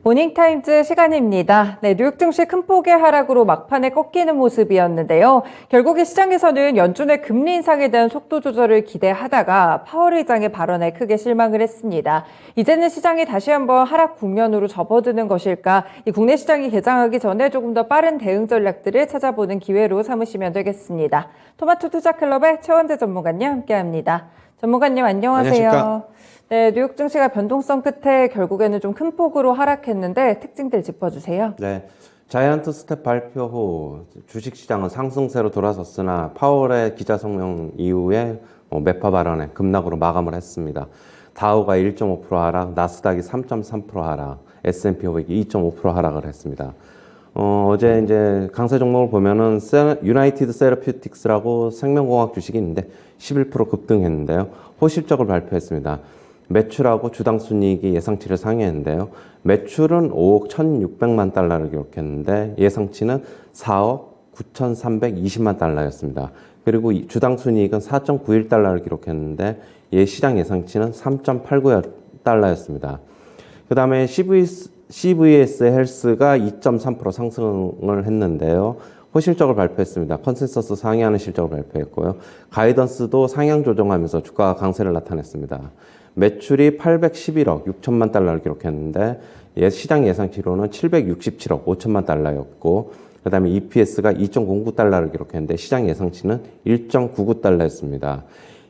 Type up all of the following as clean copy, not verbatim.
모닝타임즈 시간입니다. 네, 뉴욕 증시 큰 폭의 하락으로 막판에 꺾이는 모습이었는데요. 결국에 시장에서는 연준의 금리 인상에 대한 속도 조절을 기대하다가 파월 의장의 발언에 크게 실망을 했습니다. 이제는 시장이 다시 한번 하락 국면으로 접어드는 것일까? 이 국내 시장이 개장하기 전에 조금 더 빠른 대응 전략들을 찾아보는 기회로 삼으시면 되겠습니다. 토마토 투자클럽의 최원재 전문가님 함께합니다. 전문가님 안녕하세요. 안녕하십니까? 네, 뉴욕 증시가 변동성 끝에 결국에는 좀 큰 폭으로 하락했는데 특징들 짚어주세요. 네, 자이언트 스텝 발표 후 주식시장은 상승세로 돌아섰으나 파월의 기자 성명 이후에 매파 발언에 급락으로 마감을 했습니다. 다우가 1.5% 하락, 나스닥이 3.3% 하락, S&P 500이 2.5% 하락을 했습니다. 어제 이제 강세 종목을 보면은 유나이티드 세러퓨틱스라고 생명공학 주식이 있는데 11% 급등했는데요. 호실적을 발표했습니다. 매출하고 주당 순이익이 예상치를 상회했는데요. 매출은 5억 1,600만 달러를 기록했는데 예상치는 4억 9,320만 달러였습니다. 그리고 주당 순이익은 4.91달러를 기록했는데 시장 예상치는 3.89달러였습니다. 그 다음에 CVS 헬스가 2.3% 상승을 했는데요. 호실적을 발표했습니다. 컨센서스 상회하는 실적을 발표했고요. 가이던스도 상향 조정하면서 주가가 강세를 나타냈습니다. 매출이 811억 6천만 달러를 기록했는데 시장 예상치로는 767억 5천만 달러였고 그 다음에 EPS가 2.09달러를 기록했는데 시장 예상치는 1.99달러였습니다.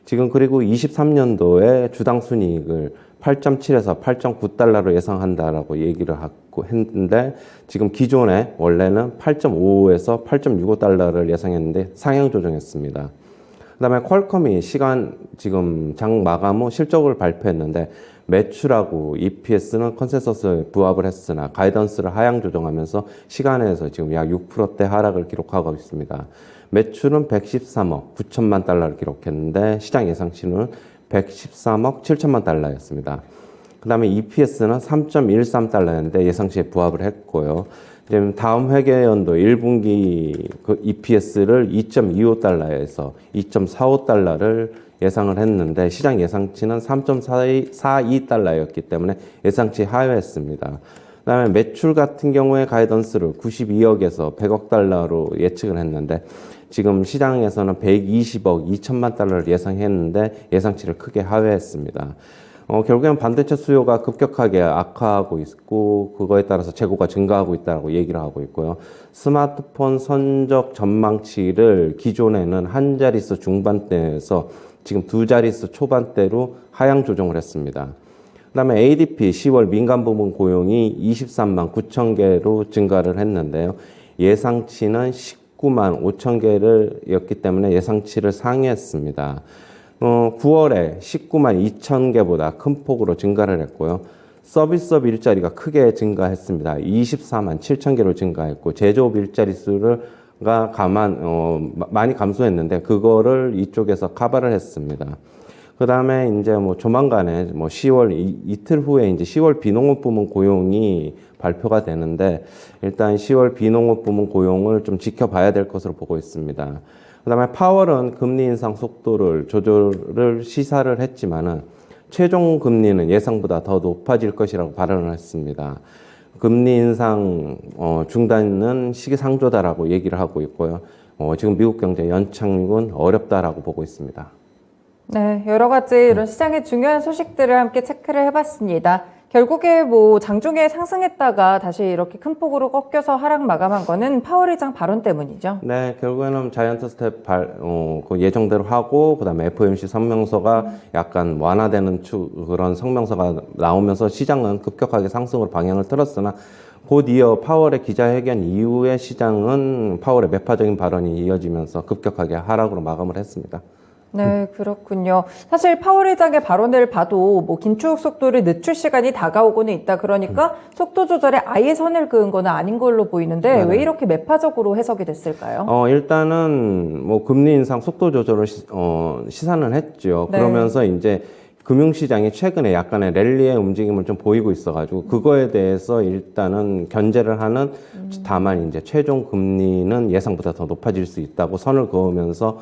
지금 그리고 23년도에 주당 순이익을 8.7에서 8.9달러로 예상한다라고 얘기를 하고 했는데 지금 기존에 원래는 8.55에서 8.65달러를 예상했는데 상향 조정했습니다. 그 다음에 퀄컴이 지금 장 마감 후 실적을 발표했는데 매출하고 EPS는 컨센서스에 부합을 했으나 가이던스를 하향 조정하면서 시간에서 지금 약 6%대 하락을 기록하고 있습니다. 매출은 113억 9천만 달러를 기록했는데 시장 예상치는 113억 7천만 달러였습니다. 그 다음에 EPS는 3.13달러였는데 예상치에 부합을 했고요. 다음 회계연도 1분기 그 EPS를 2.25달러에서 2.45달러를 예상을 했는데 시장 예상치는 3.42달러였기 때문에 예상치 하회했습니다. 그다음에 매출 같은 경우에 가이던스를 92억에서 100억 달러로 예측을 했는데 지금 시장에서는 120억 2천만 달러를 예상했는데 예상치를 크게 하회했습니다. 결국에는 반도체 수요가 급격하게 악화하고 있고 그거에 따라서 재고가 증가하고 있다고 얘기를 하고 있고요. 스마트폰 선적 전망치를 기존에는 한 자릿수 중반대에서 지금 두 자릿수 초반대로 하향 조정을 했습니다. 그다음에 ADP 10월 민간 부문 고용이 23만 9천 개로 증가를 했는데요. 예상치는 19만 5천 개였기 때문에 예상치를 상회했습니다. 9월에 19만 2천 개보다 큰 폭으로 증가를 했고요. 서비스업 일자리가 크게 증가했습니다. 24만 7천 개로 증가했고 제조업 일자리 수가 많이 감소했는데 그거를 이쪽에서 커버를 했습니다. 그 다음에 이제 조만간에 10월 이틀 후에 이제 10월 비농업 부문 고용이 발표가 되는데 일단 10월 비농업 부문 고용을 좀 지켜봐야 될 것으로 보고 있습니다. 그 다음에 파월은 금리 인상 속도를 조절을 시사를 했지만은 최종 금리는 예상보다 더 높아질 것이라고 발언을 했습니다. 금리 인상 중단은 시기상조다라고 얘기를 하고 있고요. 지금 미국 경제 연착륙은 어렵다라고 보고 있습니다. 네, 여러 가지 이런 시장의 중요한 소식들을 함께 체크를 해봤습니다. 결국에 장중에 상승했다가 다시 이렇게 큰 폭으로 꺾여서 하락 마감한 거는 파월 의장 발언 때문이죠. 네, 결국에는 자이언트 스텝 그 예정대로 하고 그다음에 FOMC 성명서가 약간 완화되는 그런 성명서가 나오면서 시장은 급격하게 상승으로 방향을 틀었으나 곧 이어 파월의 기자회견 이후에 시장은 파월의 매파적인 발언이 이어지면서 급격하게 하락으로 마감을 했습니다. 네, 그렇군요. 사실 파월 의장의 발언을 봐도 긴축 속도를 늦출 시간이 다가오고는 있다. 그러니까 속도 조절에 아예 선을 그은 거는 아닌 걸로 보이는데 네네. 왜 이렇게 매파적으로 해석이 됐을까요? 일단은 금리 인상 속도 조절을 시사는 했죠. 네. 그러면서 이제 금융시장이 최근에 약간의 랠리의 움직임을 좀 보이고 있어가지고 그거에 대해서 일단은 견제를 하는 다만 이제 최종 금리는 예상보다 더 높아질 수 있다고 선을 그으면서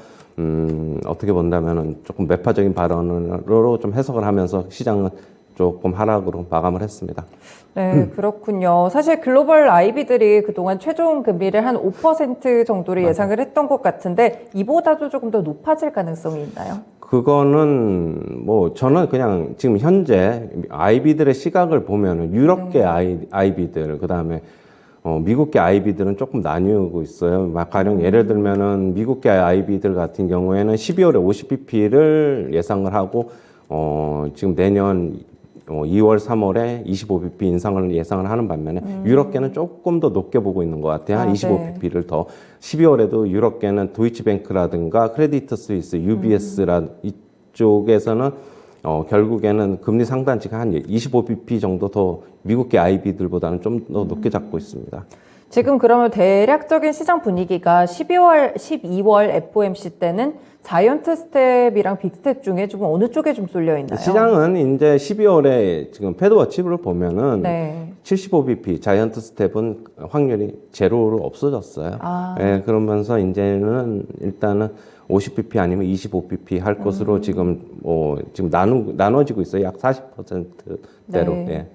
어떻게 본다면은 조금 매파적인 발언으로 좀 해석을 하면서 시장은 조금 하락으로 마감을 했습니다. 네, 그렇군요. 사실 글로벌 IB들이 그동안 최종 금리를 한 5% 정도를 예상을 했던 것 같은데 이보다도 조금 더 높아질 가능성이 있나요? 그거는 뭐 저는 그냥 지금 현재 IB들의 시각을 보면은 유럽계 IB들 그다음에 미국계 IB들은 조금 나뉘고 있어요. 막 가령 예를 들면은 미국계 IB들 같은 경우에는 12월에 50bp를 예상을 하고 지금 내년 2월, 3월에 25bp 인상을 예상을 하는 반면에 유럽계는 조금 더 높게 보고 있는 것 같아요. 한 25bp를 더. 12월에도 유럽계는 도이치뱅크라든가 크레디트 스위스, UBS라 이쪽에서는 결국에는 금리 상단치가 한 25bp 정도 더 미국계 IB들보다는 좀 더 높게 잡고 있습니다. 지금 그러면 대략적인 시장 분위기가 12월 FOMC 때는 자이언트 스텝이랑 빅스텝 중에 좀 어느 쪽에 좀 쏠려 있나요? 시장은 이제 12월에 지금 패드워치를 보면은 네. 75bp 자이언트 스텝은 확률이 제로로 없어졌어요. 예, 그러면서 이제는 일단은 50bp 아니면 25bp 할 것으로 지금 나눠지고 있어요. 약 40%대로. 네. 예.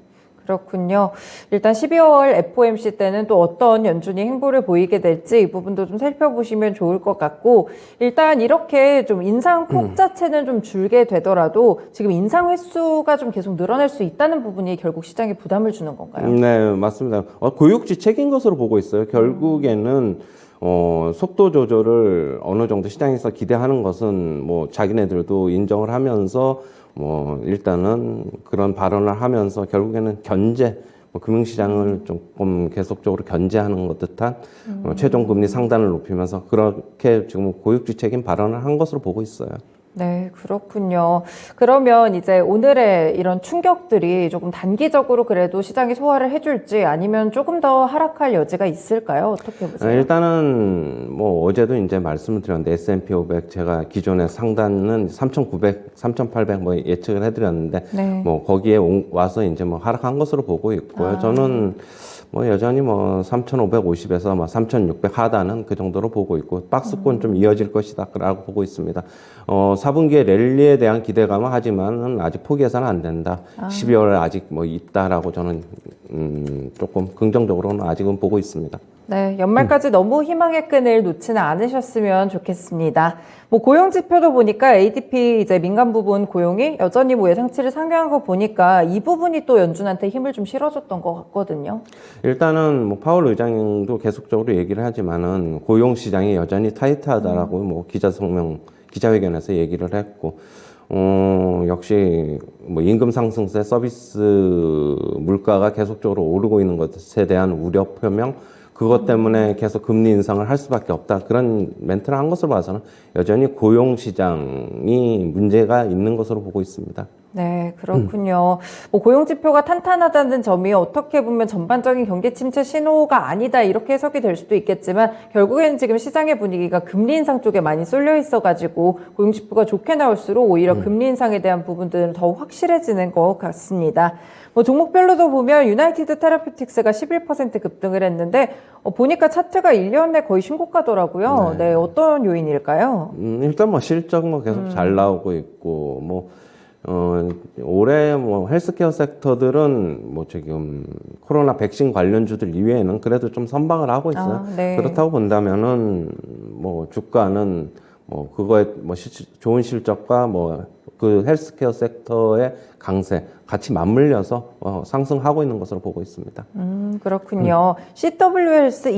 그렇군요. 일단 12월 FOMC 때는 또 어떤 연준이 행보를 보이게 될지 이 부분도 좀 살펴보시면 좋을 것 같고, 일단 이렇게 좀 인상 폭 자체는 좀 줄게 되더라도 지금 인상 횟수가 좀 계속 늘어날 수 있다는 부분이 결국 시장에 부담을 주는 건가요? 네, 맞습니다. 고육지책인 것으로 보고 있어요. 결국에는 속도 조절을 어느 정도 시장에서 기대하는 것은 뭐 자기네들도 인정을 하면서 일단은 그런 발언을 하면서 결국에는 견제, 금융시장을 조금 계속적으로 견제하는 것 듯한 최종 금리 상단을 높이면서 그렇게 지금 고육지책인 발언을 한 것으로 보고 있어요. 네, 그렇군요. 그러면 이제 오늘의 이런 충격들이 조금 단기적으로 그래도 시장이 소화를 해줄지 아니면 조금 더 하락할 여지가 있을까요? 어떻게 보세요? 일단은 어제도 이제 말씀을 드렸는데 S&P 500 제가 기존의 상단은 3,900, 3,800 예측을 해드렸는데 네. 거기에 와서 이제 하락한 것으로 보고 있고요. 저는 여전히 3,550에서 3,600 하단은 그 정도로 보고 있고 박스권 좀 이어질 것이다라고 보고 있습니다. 4분기에 랠리에 대한 기대감은 하지만은 아직 포기해서는 안 된다. 12월에 아직 있다라고 저는 조금 긍정적으로는 아직은 보고 있습니다. 네, 연말까지 너무 희망의 끈을 놓지는 않으셨으면 좋겠습니다. 고용 지표도 보니까 ADP 이제 민간 부분 고용이 여전히 예상치를 상회한 거 보니까 이 부분이 또 연준한테 힘을 좀 실어줬던 것 같거든요. 일단은 파월 의장도 계속적으로 얘기를 하지만은 고용 시장이 여전히 타이트하다라고 기자회견에서 얘기를 했고, 역시 임금 상승세 서비스 물가가 계속적으로 오르고 있는 것에 대한 우려 표명, 그것 때문에 계속 금리 인상을 할 수밖에 없다. 그런 멘트를 한 것으로 봐서는 여전히 고용 시장이 문제가 있는 것으로 보고 있습니다. 네, 그렇군요. 고용 지표가 탄탄하다는 점이 어떻게 보면 전반적인 경기 침체 신호가 아니다 이렇게 해석이 될 수도 있겠지만 결국에는 지금 시장의 분위기가 금리 인상 쪽에 많이 쏠려 있어가지고 고용 지표가 좋게 나올수록 오히려 금리 인상에 대한 부분들은 더욱 확실해지는 것 같습니다. 종목별로도 보면 유나이티드 테라퓨틱스가 11% 급등을 했는데 보니까 차트가 1년 내 거의 신고가더라고요. 네, 어떤 요인일까요? 일단 실적 계속 잘 나오고 있고 올해 헬스케어 sektor들은 지금 코로나 백신 관련주들 이외에는 그래도 좀 선방을 하고 있어요. 네. 그렇다고 본다면은 주가는 그거에 좋은 실적과 그 헬스케어 섹터의 강세 같이 맞물려서 상승하고 있는 것으로 보고 있습니다. 그렇군요. CWS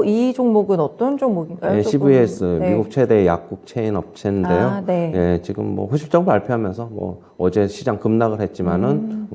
이 종목은 어떤 종목인가요? 네, CVS 미국 최대 약국 체인 업체인데요. 네. 예, 지금 후실적 발표하면서 어제 시장 급락을 했지만은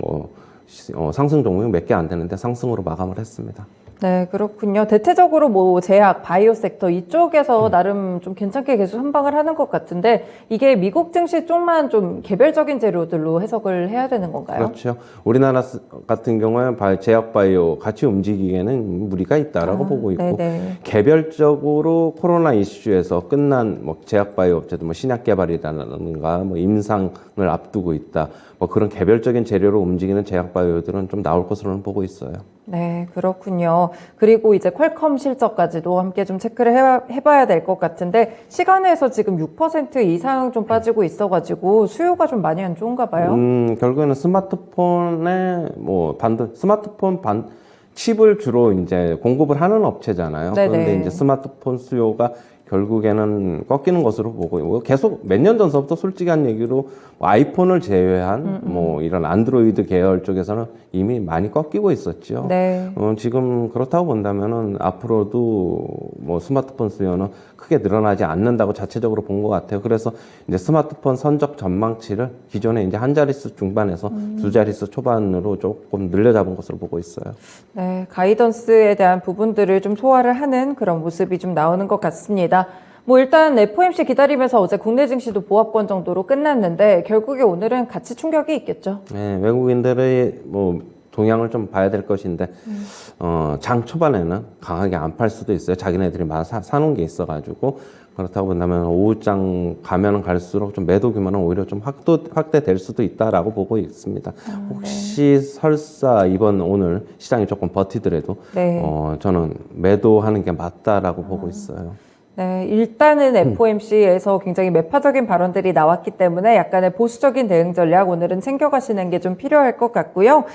상승 종목이 몇 개 안 되는데 상승으로 마감을 했습니다. 네, 그렇군요. 대체적으로 제약, 바이오 섹터 이쪽에서 나름 좀 괜찮게 계속 선방을 하는 것 같은데 이게 미국 증시 쪽만 좀 개별적인 재료들로 해석을 해야 되는 건가요? 그렇죠. 우리나라 같은 경우에 제약 바이오 같이 움직이기에는 무리가 있다라고 보고 있고 네네. 개별적으로 코로나 이슈에서 끝난 제약 바이오 업체들 신약 개발이라든가 임상을 앞두고 있다. 그런 개별적인 재료로 움직이는 제약 바이오들은 좀 나올 것으로는 보고 있어요. 네, 그렇군요. 그리고 이제 퀄컴 실적까지도 함께 좀 체크를 해봐야 될 것 같은데, 시간에서 지금 6% 이상 좀 빠지고 있어가지고 수요가 좀 많이 안 좋은가 봐요. 결국에는 스마트폰에 스마트폰 칩을 주로 이제 공급을 하는 업체잖아요. 네네. 그런데 이제 스마트폰 수요가 결국에는 꺾이는 것으로 보고 있고, 계속 몇 년 전서부터 솔직한 얘기로 뭐 아이폰을 제외한 뭐 이런 안드로이드 계열 쪽에서는 이미 많이 꺾이고 있었죠. 네. 지금 그렇다고 본다면은 앞으로도 뭐 스마트폰 수요는 크게 늘어나지 않는다고 자체적으로 본 것 같아요. 그래서 이제 스마트폰 선적 전망치를 기존에 이제 한 자릿수 중반에서 두 자릿수 초반으로 조금 늘려잡은 것으로 보고 있어요. 네, 가이던스에 대한 부분들을 좀 소화를 하는 그런 모습이 좀 나오는 것 같습니다. 뭐 일단 FOMC 기다리면서 어제 국내 증시도 보합권 정도로 끝났는데 결국에 오늘은 같이 충격이 있겠죠. 네, 외국인들의 뭐 동향을 좀 봐야 될 것인데 장 초반에는 강하게 안 팔 수도 있어요. 자기네들이 많이 사놓은 게 있어가지고 그렇다고 본다면 오후장 가면은 갈수록 좀 매도 규모는 오히려 좀 확대될 수도 있다라고 보고 있습니다. 혹시 설사 오늘 시장이 조금 버티더라도 네. 저는 매도하는 게 맞다라고 보고 있어요. 네, 일단은 FOMC에서 굉장히 매파적인 발언들이 나왔기 때문에 약간의 보수적인 대응 전략 오늘은 챙겨가시는 게 좀 필요할 것 같고요.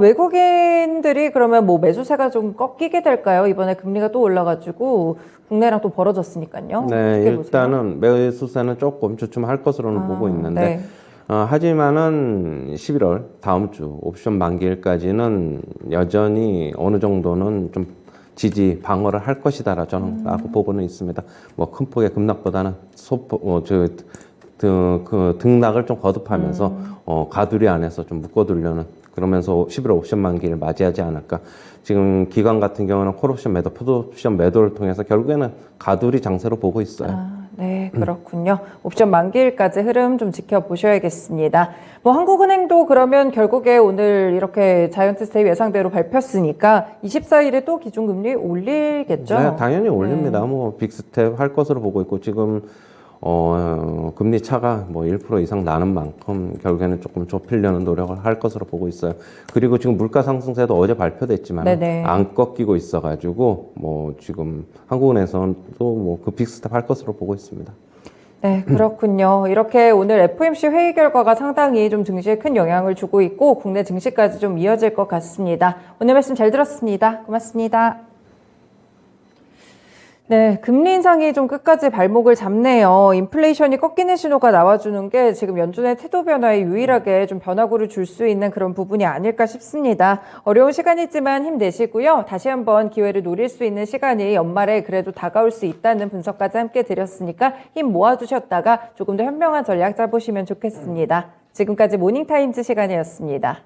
외국인들이 그러면 뭐 매수세가 좀 꺾이게 될까요? 이번에 금리가 또 올라가지고 국내랑 또 벌어졌으니까요. 네, 어떻게 보세요? 일단은 매수세는 조금 주춤할 것으로는 보고 있는데 네. 하지만은 11월 다음 주 옵션 만기일까지는 여전히 어느 정도는 좀 지지 방어를 할 것이다라 저는 라고 보고는 있습니다. 뭐 큰 폭의 급락보다는 그 등락을 좀 거듭하면서 가두리 안에서 좀 묶어두려는 그러면서 11월 옵션 만기를 맞이하지 않을까. 지금 기관 같은 경우는 콜옵션 매도, 풋옵션 매도를 통해서 결국에는 가두리 장세로 보고 있어요. 네, 그렇군요. 옵션 만기일까지 흐름 좀 지켜보셔야겠습니다. 뭐 한국은행도 그러면 결국에 오늘 이렇게 자이언트스테이 예상대로 발표했으니까 24일에 또 기준금리 올리겠죠? 네, 당연히 올립니다. 뭐 빅스텝 할 것으로 보고 있고 지금 금리 차가 뭐 1% 이상 나는 만큼 결국에는 조금 좁히려는 노력을 할 것으로 보고 있어요. 그리고 지금 물가 상승세도 어제 발표됐지만 네네. 안 꺾이고 있어가지고 뭐 지금 한국은행에서도 뭐 그 빅스텝 할 것으로 보고 있습니다. 네, 그렇군요. 이렇게 오늘 FOMC 회의 결과가 상당히 좀 증시에 큰 영향을 주고 있고 국내 증시까지 좀 이어질 것 같습니다. 오늘 말씀 잘 들었습니다. 고맙습니다. 네, 금리 인상이 좀 끝까지 발목을 잡네요. 인플레이션이 꺾이는 신호가 나와주는 게 지금 연준의 태도 변화에 유일하게 좀 변화구를 줄 수 있는 그런 부분이 아닐까 싶습니다. 어려운 시간이지만 힘내시고요. 다시 한번 기회를 노릴 수 있는 시간이 연말에 그래도 다가올 수 있다는 분석까지 함께 드렸으니까 힘 모아두셨다가 조금 더 현명한 전략 짜보시면 좋겠습니다. 지금까지 모닝타임즈 시간이었습니다.